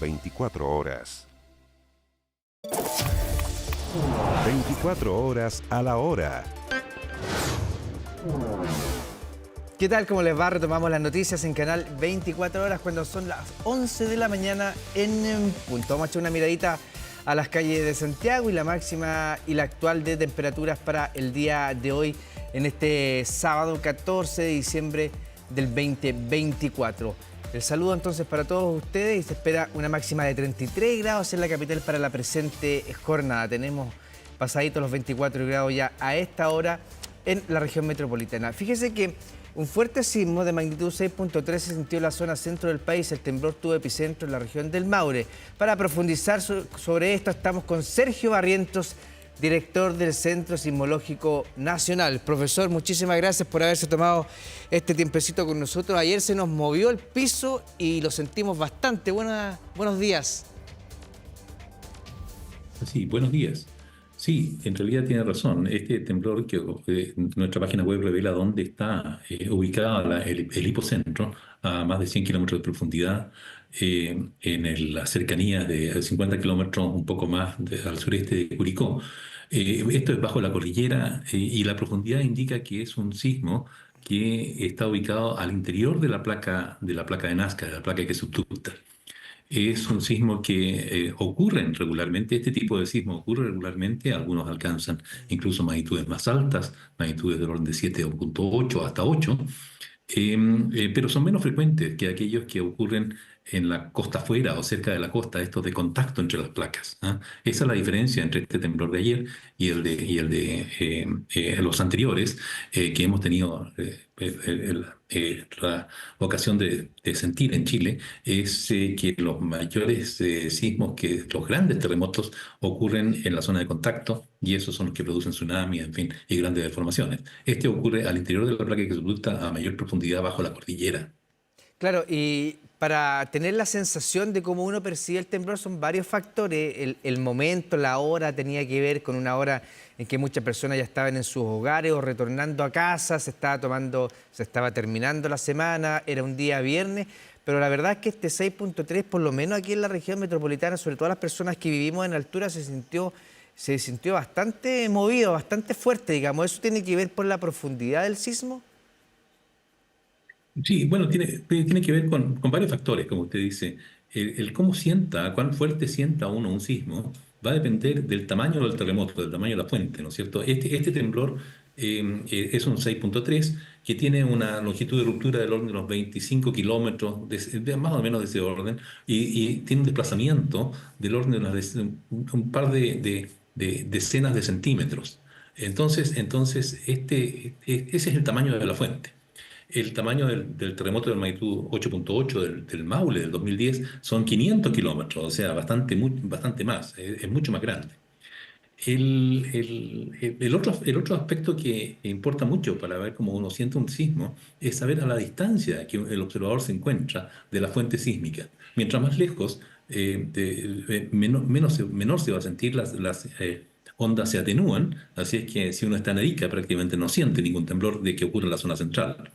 24 horas. 24 horas a la hora. ¿Qué tal? ¿Cómo les va? Retomamos las noticias en Canal 24 Horas cuando son las 11 de la mañana en punto. Vamos a echar una miradita a las calles de Santiago y la máxima y la actual de temperaturas para el día de hoy en este sábado 14 de diciembre del 2024. El saludo entonces para todos ustedes y se espera una máxima de 33 grados en la capital para la presente jornada. Tenemos pasaditos los 24 grados ya a esta hora en la región metropolitana. Fíjese que un fuerte sismo de magnitud 6.3 se sintió en la zona centro del país. El temblor tuvo epicentro en la región del Maule. Para profundizar sobre esto estamos con Sergio Barrientos, director del Centro Sismológico Nacional. Profesor, muchísimas gracias por haberse tomado este tiempecito con nosotros. Ayer se nos movió el piso y lo sentimos bastante. Buenos días. Sí, buenos días. Sí, en realidad tiene razón. Este temblor que nuestra página web revela dónde está ubicada el hipocentro, a más de 100 kilómetros de profundidad, las cercanías de 50 kilómetros, un poco más al sureste de Curicó. Esto es bajo la cordillera y la profundidad indica que es un sismo que está ubicado al interior de la placa de Nazca, de la placa que subducta. Es un sismo que ocurren regularmente, este tipo de sismo ocurre regularmente, algunos alcanzan incluso magnitudes más altas, magnitudes del orden de 7.8 hasta 8, pero son menos frecuentes que aquellos que ocurren en la costa afuera o cerca de la costa, estos de contacto entre las placas, ¿ah? Esa es la diferencia entre este temblor de ayer y el de los anteriores que hemos tenido la ocasión de sentir en Chile, es que los mayores sismos, que los grandes terremotos ocurren en la zona de contacto y esos son los que producen tsunamis, en fin, y grandes deformaciones. Este ocurre al interior de la placa que subducta a mayor profundidad bajo la cordillera. Claro, y para tener la sensación de cómo uno percibe el temblor son varios factores. El momento, la hora tenía que ver con una hora en que muchas personas ya estaban en sus hogares o retornando a casa, se estaba terminando la semana, era un día viernes, pero la verdad es que este 6.3, por lo menos aquí en la región metropolitana, sobre todo las personas que vivimos en altura, se sintió bastante movido, bastante fuerte, digamos. ¿Eso tiene que ver por la profundidad del sismo? Sí, bueno, tiene que ver con varios factores, como usted dice. El cómo sienta, cuán fuerte sienta uno un sismo, va a depender del tamaño del terremoto, del tamaño de la fuente, ¿no es cierto? Este temblor es un 6.3 que tiene una longitud de ruptura del orden de los 25 kilómetros, más o menos de ese orden, y tiene un desplazamiento del orden de un par de decenas de centímetros. Entonces ese es el tamaño de la fuente. El tamaño del terremoto de magnitud 8.8 del Maule del 2010 son 500 kilómetros, o sea, bastante más, es mucho más grande. El otro aspecto que importa mucho para ver cómo uno siente un sismo es saber a la distancia que el observador se encuentra de la fuente sísmica. Mientras más lejos, menor se va a sentir, las ondas se atenúan, así es que si uno está en Arica prácticamente no siente ningún temblor de que ocurre en la zona central.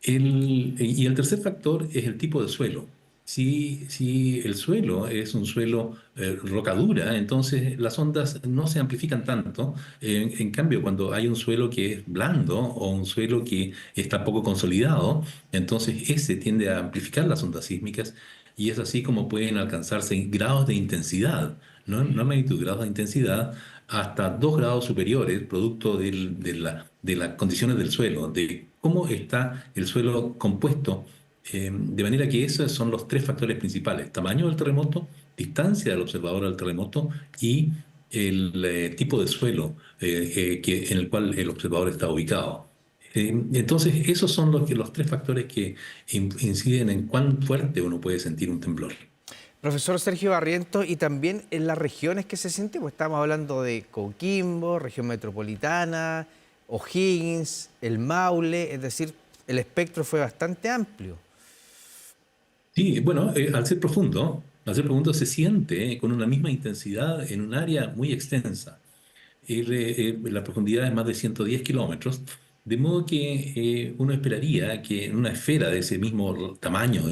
Y el tercer factor es el tipo de suelo. Si el suelo es un suelo roca dura, entonces las ondas no se amplifican tanto. En cambio, cuando hay un suelo que es blando o un suelo que está poco consolidado, entonces ese tiende a amplificar las ondas sísmicas y es así como pueden alcanzarse grados de intensidad, no magnitud, grados de intensidad hasta 2 grados superiores, producto de las condiciones del suelo, de cómo está el suelo compuesto, de manera que esos son los tres factores principales: tamaño del terremoto, distancia del observador al terremoto y el tipo de suelo en el cual el observador está ubicado. Entonces, esos son los tres factores que inciden en cuán fuerte uno puede sentir un temblor. Profesor Sergio Barrientos, y también en las regiones que se siente, pues estamos hablando de Coquimbo, región metropolitana, O'Higgins, el Maule, es decir, el espectro fue bastante amplio. Sí, bueno, al ser profundo se siente con una misma intensidad en un área muy extensa. La profundidad es más de 110 kilómetros, de modo que uno esperaría que en una esfera de ese mismo tamaño,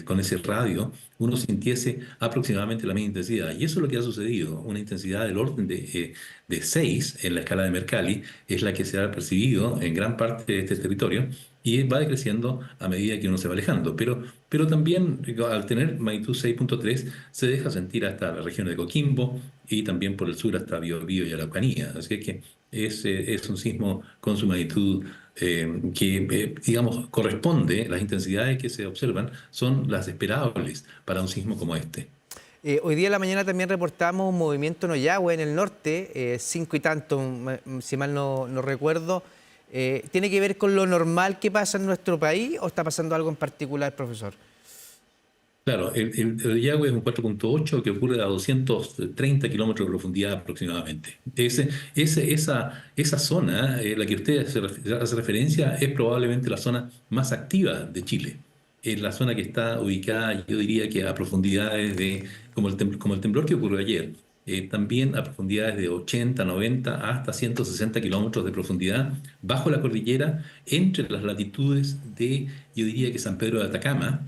con ese radio, uno sintiese aproximadamente la misma intensidad. Y eso es lo que ha sucedido. Una intensidad del orden de 6 en la escala de Mercalli es la que se ha percibido en gran parte de este territorio y va decreciendo a medida que uno se va alejando. Pero también al tener magnitud 6.3 se deja sentir hasta la región de Coquimbo y también por el sur hasta Biobío y Araucanía. Así que es un sismo con su magnitud digamos, corresponde, las intensidades que se observan son las esperables para un sismo como este. Hoy día en la mañana también reportamos un movimiento en Ollagüe, en el norte, 5 y tanto, si mal no recuerdo. ¿Tiene que ver con lo normal que pasa en nuestro país o está pasando algo en particular, profesor? Claro, el Yagüe es un 4.8 que ocurre a 230 kilómetros de profundidad aproximadamente. Esa zona, la que usted hace referencia, es probablemente la zona más activa de Chile. Es la zona que está ubicada, yo diría que a profundidades como el temblor que ocurrió ayer, también a profundidades de 80, 90 hasta 160 kilómetros de profundidad bajo la cordillera, entre las latitudes de, yo diría que San Pedro de Atacama,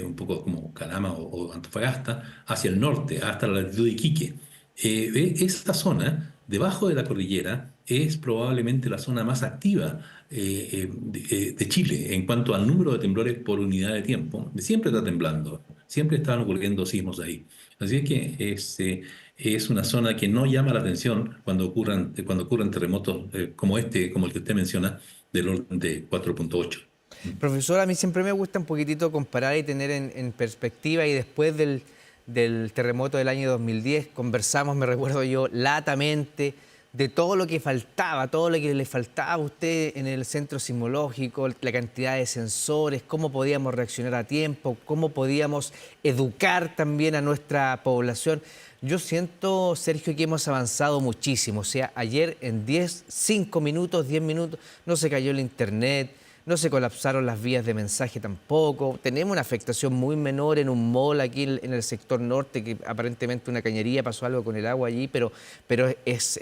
un poco como Calama o Antofagasta, hacia el norte, hasta la latitud de Iquique. Esta zona, debajo de la cordillera, es probablemente la zona más activa de Chile en cuanto al número de temblores por unidad de tiempo. Siempre está temblando, siempre están ocurriendo sismos ahí. Así es que es una zona que no llama la atención cuando ocurran terremotos como este, como el que usted menciona, del orden de 4.8. Profesor, a mí siempre me gusta un poquitito comparar y tener en perspectiva y después del terremoto del año 2010 conversamos, me recuerdo yo, latamente de todo lo que faltaba, todo lo que le faltaba a usted en el centro sismológico, la cantidad de sensores, cómo podíamos reaccionar a tiempo, cómo podíamos educar también a nuestra población. Yo siento, Sergio, que hemos avanzado muchísimo. O sea, ayer en 5 minutos, 10 minutos, no se cayó el internet, no se colapsaron las vías de mensaje tampoco. Tenemos una afectación muy menor en un mall aquí en el sector norte, que aparentemente una cañería pasó algo con el agua allí, pero es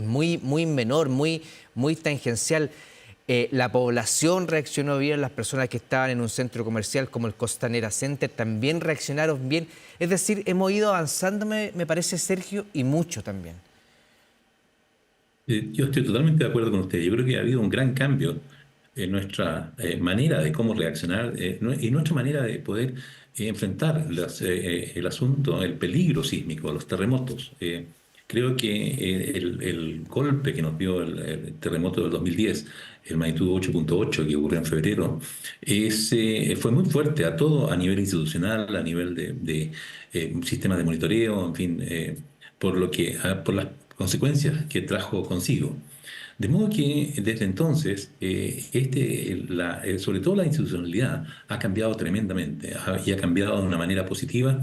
muy menor, muy tangencial. La población reaccionó bien, las personas que estaban en un centro comercial como el Costanera Center también reaccionaron bien. Es decir, hemos ido avanzando, me parece, Sergio, y mucho también. Yo estoy totalmente de acuerdo con usted. Yo creo que ha habido un gran cambio en nuestra manera de cómo reaccionar y nuestra manera de poder enfrentar el asunto, el peligro sísmico, los terremotos. Creo que el golpe que nos dio el terremoto del 2010, el magnitud 8.8 que ocurrió en febrero, fue muy fuerte a todo, a nivel institucional, a nivel de sistemas de monitoreo, en fin, por las consecuencias que trajo consigo. De modo que desde entonces, sobre todo la institucionalidad ha cambiado tremendamente y ha cambiado de una manera positiva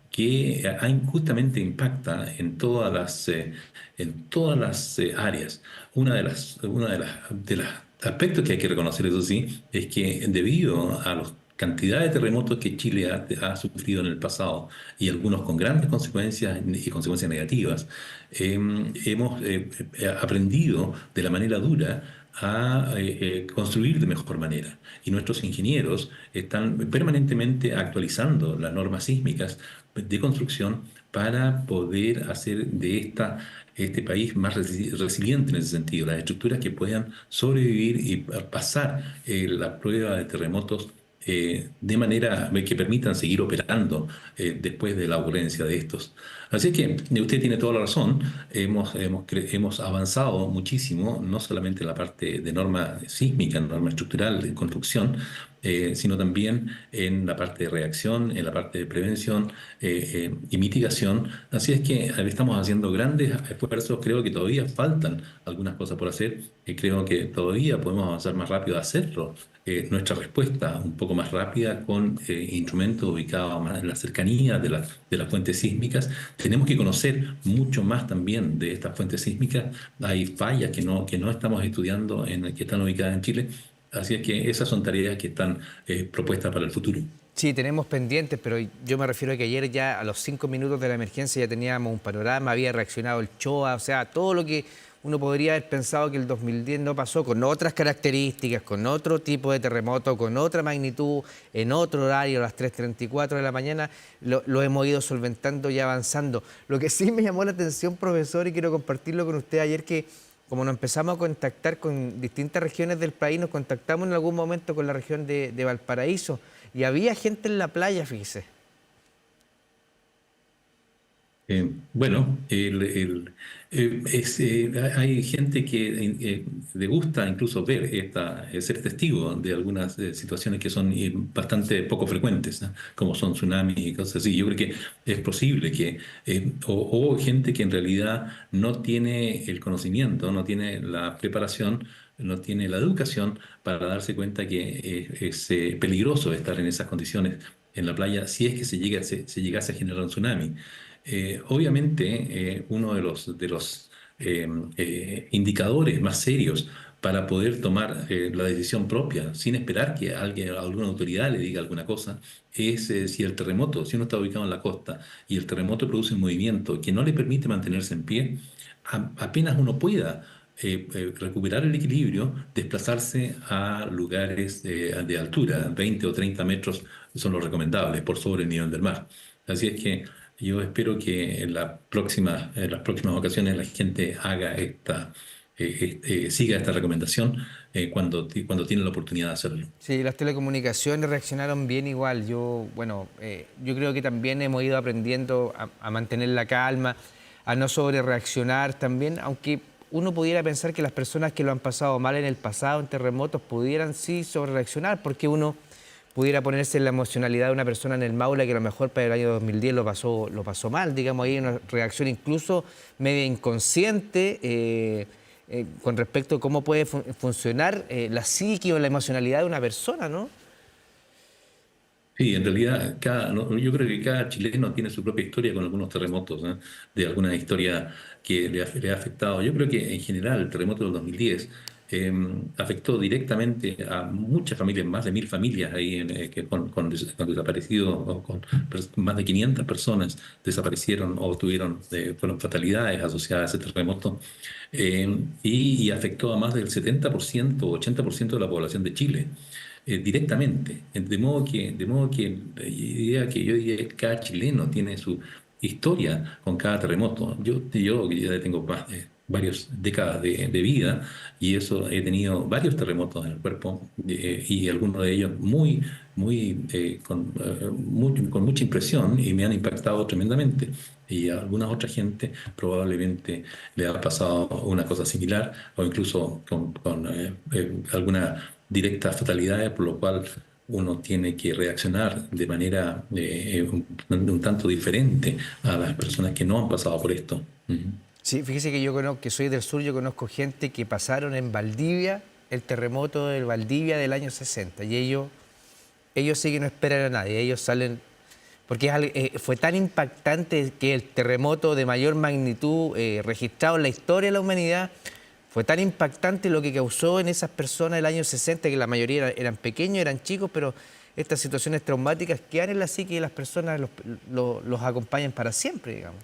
que justamente impacta en todas las áreas. Una de las aspectos que hay que reconocer, eso sí, es que debido a la cantidad de terremotos que Chile ha sufrido en el pasado y algunos con grandes consecuencias y consecuencias negativas, hemos aprendido de la manera dura a construir de mejor manera. Y nuestros ingenieros están permanentemente actualizando las normas sísmicas de construcción para poder hacer de este país más resiliente en ese sentido, las estructuras que puedan sobrevivir y pasar la prueba de terremotos de manera que permitan seguir operando después de la ocurrencia de estos. Así que usted tiene toda la razón, hemos avanzado muchísimo, no solamente en la parte de norma sísmica, norma estructural, de construcción, sino también en la parte de reacción, en la parte de prevención y mitigación. Así es que estamos haciendo grandes esfuerzos, creo que todavía faltan algunas cosas por hacer, y creo que todavía podemos avanzar más rápido a hacerlo. Nuestra respuesta un poco más rápida con instrumentos ubicados más en la cercanía de las fuentes sísmicas. Tenemos que conocer mucho más también de estas fuentes sísmicas. Hay fallas que no estamos estudiando, que están ubicadas en Chile. Así es que esas son tareas que están propuestas para el futuro. Sí, tenemos pendientes, pero yo me refiero a que ayer ya a los 5 minutos de la emergencia ya teníamos un panorama, había reaccionado el CHOA, o sea, todo lo que uno podría haber pensado que el 2010 no pasó con otras características, con otro tipo de terremoto, con otra magnitud, en otro horario, a las 3:34 de la mañana, lo hemos ido solventando y avanzando. Lo que sí me llamó la atención, profesor, y quiero compartirlo con usted ayer, que como nos empezamos a contactar con distintas regiones del país, nos contactamos en algún momento con la región de Valparaíso y había gente en la playa, fíjese. Bueno, hay gente que le gusta incluso ver ser testigo de algunas situaciones que son bastante poco frecuentes, ¿no? Como son tsunamis y cosas así. Yo creo que es posible que, o gente que en realidad no tiene el conocimiento, no tiene la preparación, no tiene la educación para darse cuenta que es peligroso estar en esas condiciones en la playa si es que se llegase a generar un tsunami. Obviamente, uno de los indicadores más serios para poder tomar la decisión propia, sin esperar que alguna autoridad le diga alguna cosa, es si el terremoto, si uno está ubicado en la costa y el terremoto produce un movimiento que no le permite mantenerse en pie, apenas uno pueda recuperar el equilibrio, desplazarse a lugares de altura, 20 o 30 metros son los recomendables por sobre el nivel del mar. Así es que yo espero que en las próximas ocasiones la gente siga esta recomendación cuando tiene la oportunidad de hacerlo. Sí, las telecomunicaciones reaccionaron bien igual. Yo creo que también hemos ido aprendiendo a mantener la calma, a no sobrereaccionar también, aunque uno pudiera pensar que las personas que lo han pasado mal en el pasado, en terremotos, pudieran sí sobrereaccionar, porque uno pudiera ponerse en la emocionalidad de una persona en el Maule que a lo mejor para el año 2010 lo pasó mal, digamos, ahí una reacción incluso media inconsciente con respecto a cómo puede funcionar la psique o la emocionalidad de una persona, ¿no? Sí, en realidad no, yo creo que cada chileno tiene su propia historia con algunos terremotos, ¿eh? De alguna historia que le ha afectado. Yo creo que en general el terremoto del 2010 afectó directamente a muchas familias, más de 1.000 familias ahí con desaparecidos, o con más de 500 personas desaparecieron o fueron fatalidades asociadas a ese terremoto. Y afectó a más del 70%, 80% de la población de Chile directamente. De modo que yo diría que cada chileno tiene su historia con cada terremoto. Yo que ya tengo varias décadas de vida y eso he tenido varios terremotos en el cuerpo y algunos de ellos con mucha impresión y me han impactado tremendamente. Y a alguna otra gente probablemente le ha pasado una cosa similar o incluso con alguna directas fatalidades, por lo cual uno tiene que reaccionar de manera un tanto diferente a las personas que no han pasado por esto. Ujú. Sí, fíjese que que soy del sur, yo conozco gente que pasaron en Valdivia el terremoto del Valdivia del año 60 y ellos sí que no esperan a nadie, ellos salen, porque fue tan impactante que el terremoto de mayor magnitud registrado en la historia de la humanidad, fue tan impactante lo que causó en esas personas del año 60, que la mayoría eran pequeños, eran chicos, pero estas situaciones traumáticas quedan en la psique y las personas los acompañan para siempre, digamos.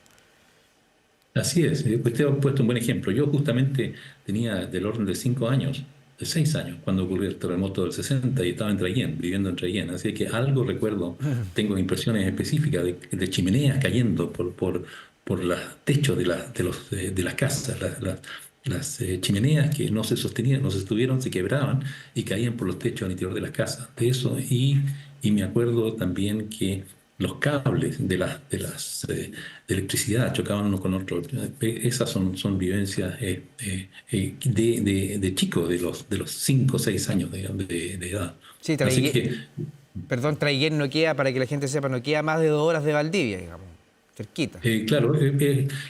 Así es, usted ha puesto un buen ejemplo. Yo justamente tenía del orden de 5 años, de 6 años, cuando ocurrió el terremoto del 60 y estaba en Trayén, viviendo en Trayén. Así que algo recuerdo, tengo impresiones específicas de chimeneas cayendo por los techos de las casas. Las chimeneas que no se sostenían, no se sostuvieron, se quebraban y caían por los techos al interior de las casas. De eso, y me acuerdo también que los cables de electricidad chocaban uno con otro. Esas son vivencias de chico, de los 5 o 6 años de edad. Sí, Así que, Traiguén no queda, para que la gente sepa, no queda más de 2 horas de Valdivia, digamos, cerquita. claro,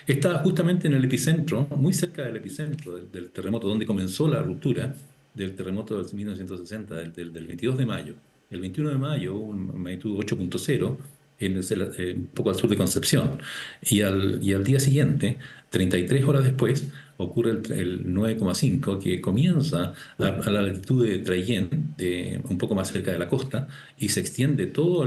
estaba justamente en el epicentro, muy cerca del epicentro del terremoto, donde comenzó la ruptura del terremoto del 1960, del 22 de mayo. El 21 de mayo hubo una magnitud 8.0 un poco al sur de Concepción. Y al día siguiente, 33 horas después, ocurre el 9,5 que comienza a la latitud de Traillén, un poco más cerca de la costa, y se extiende todo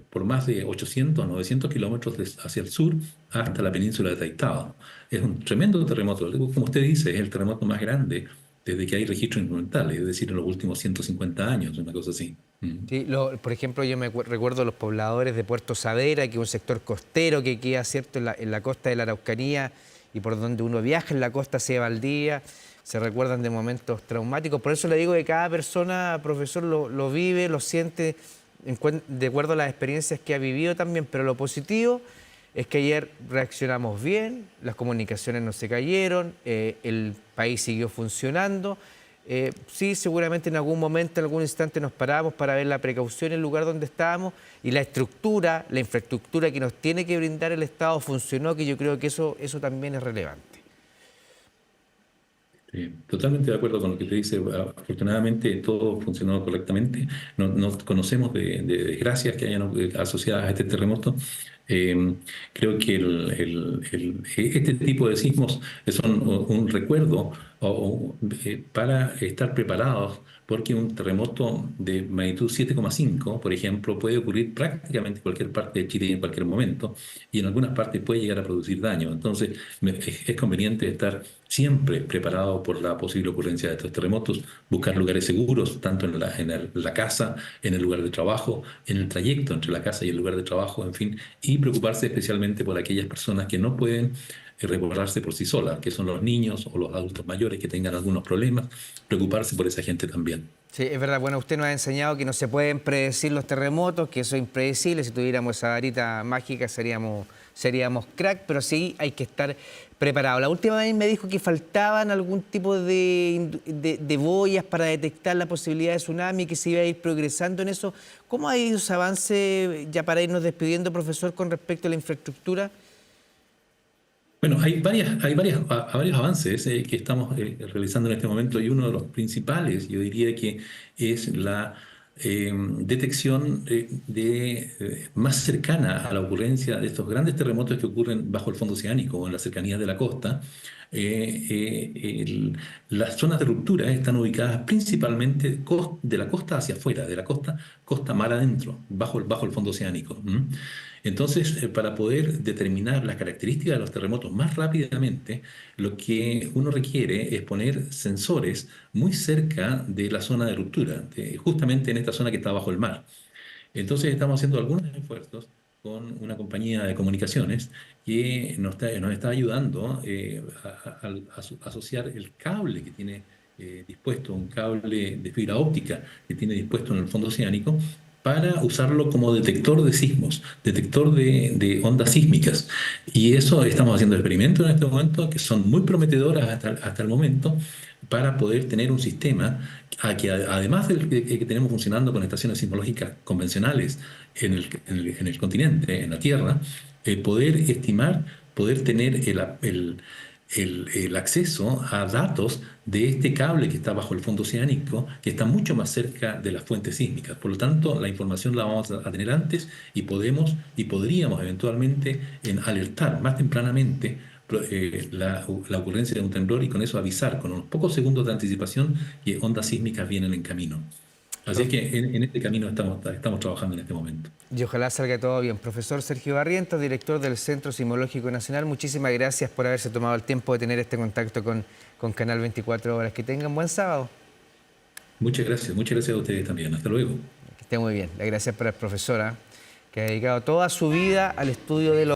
por más de 800, 900 kilómetros hacia el sur hasta la península de Taitao. Es un tremendo terremoto. Como usted dice, es el terremoto más grande desde que hay registros instrumentales, es decir, en los últimos 150 años, una cosa así. Sí, por ejemplo, yo recuerdo los pobladores de Puerto Saavedra, que es un sector costero que queda, ¿cierto?, en la costa de la Araucanía y por donde uno viaja en la costa hacia Valdivia, se recuerdan de momentos traumáticos. Por eso le digo que cada persona, profesor, lo vive, lo siente de acuerdo a las experiencias que ha vivido también, pero lo positivo es que ayer reaccionamos bien, las comunicaciones no se cayeron, el país siguió funcionando. Sí, seguramente en algún momento, en algún instante nos paramos para ver la precaución en el lugar donde estábamos y la estructura, la infraestructura que nos tiene que brindar el Estado funcionó, que yo creo que eso también es relevante. Sí, totalmente de acuerdo con lo que te dice. Afortunadamente todo funcionó correctamente. No conocemos de desgracias que hayan asociadas a este terremoto. Eh, Creo que este tipo de sismos son un recuerdo para estar preparados, porque un terremoto de magnitud 7,5, por ejemplo, puede ocurrir prácticamente en cualquier parte de Chile en cualquier momento, y en algunas partes puede llegar a producir daño. Entonces, es conveniente estar siempre preparado por la posible ocurrencia de estos terremotos, buscar lugares seguros, tanto en la casa, en el lugar de trabajo, en el trayecto entre la casa y el lugar de trabajo, en fin, y preocuparse especialmente por aquellas personas que no pueden resguardarse por sí solas, que son los niños o los adultos mayores que tengan algunos problemas, preocuparse por esa gente también. Sí, es verdad. Bueno, usted nos ha enseñado que no se pueden predecir los terremotos, que eso es impredecible. Si tuviéramos esa varita mágica seríamos crack, pero sí hay que estar preparado. La última vez me dijo que faltaban algún tipo de boyas para detectar la posibilidad de tsunami, que se iba a ir progresando en eso. ¿Cómo ha ido ese avance, ya para irnos despidiendo, profesor, con respecto a la infraestructura? Bueno, varios avances que estamos realizando en este momento, y uno de los principales, yo diría que es la detección más cercana a la ocurrencia de estos grandes terremotos que ocurren bajo el fondo oceánico o en las cercanías de la costa. Las zonas de ruptura están ubicadas principalmente de la costa hacia afuera, de la costa mar adentro, bajo el fondo oceánico. Entonces, para poder determinar las características de los terremotos más rápidamente, lo que uno requiere es poner sensores muy cerca de la zona de ruptura, justamente en esta zona que está bajo el mar. Entonces, estamos haciendo algunos esfuerzos con una compañía de comunicaciones que nos está ayudando a asociar el cable que tiene dispuesto, un cable de fibra óptica que tiene dispuesto en el fondo oceánico, para usarlo como detector de sismos, detector de ondas sísmicas. Y eso estamos haciendo experimentos en este momento que son muy prometedoras hasta el momento, para poder tener un sistema además del que tenemos funcionando con estaciones sismológicas convencionales en el continente, en la Tierra, poder estimar, poder tener el acceso a datos de este cable que está bajo el fondo oceánico, que está mucho más cerca de las fuentes sísmicas. Por lo tanto, la información la vamos a tener antes, y podríamos eventualmente alertar más tempranamente la ocurrencia de un temblor, y con eso avisar con unos pocos segundos de anticipación que ondas sísmicas vienen en camino. Así es que en este camino estamos trabajando en este momento. Y ojalá salga todo bien. Profesor Sergio Barrientos, director del Centro Sismológico Nacional, muchísimas gracias por haberse tomado el tiempo de tener este contacto con Canal 24 Horas. Que tengan buen sábado. Muchas gracias a ustedes también. Hasta luego. Que esté muy bien. Las gracias para el profesor, que ha dedicado toda su vida al estudio de los